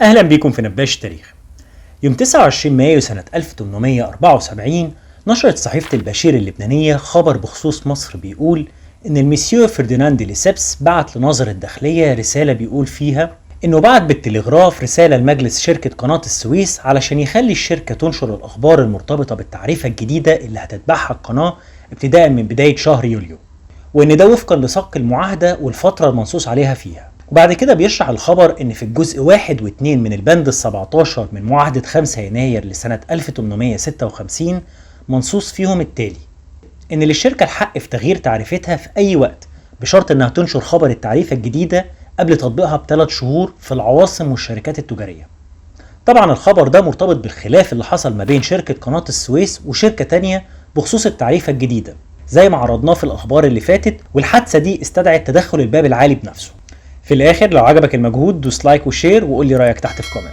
أهلا بكم في نباش تاريخ. يوم 29 مايو سنة 1874 نشرت صحيفة البشير اللبنانية خبر بخصوص مصر بيقول إن المسيو فرديناند دي ليسبس بعت لناظر الداخلية رسالة بيقول فيها إنه بعت بالتلغراف رسالة لمجلس شركة قناة السويس علشان يخلي الشركة تنشر الأخبار المرتبطة بالتعريفة الجديدة اللي هتتبعها القناة ابتداء من بداية شهر يوليو، وإن ده وفقا لسق المعاهدة والفترة المنصوص عليها فيها. وبعد كده بيشرح الخبر إن في الجزء 1 و2 من البند ال17 من معاهدة 5 يناير لسنة 1856 منصوص فيهم التالي: إن للشركة الحق في تغيير تعريفتها في أي وقت بشرط إنها تنشر خبر التعريفة الجديدة قبل تطبيقها ب3 شهور في العواصم والشركات التجارية. طبعا الخبر ده مرتبط بالخلاف اللي حصل ما بين شركة قناة السويس وشركة تانية بخصوص التعريفة الجديدة زي ما عرضناه في الأخبار اللي فاتت، والحادثة دي استدعت تدخل الباب العالي بنفسه. في الآخر لو عجبك المجهود دوس لايك وشير وقول لي رأيك تحت في كومنت.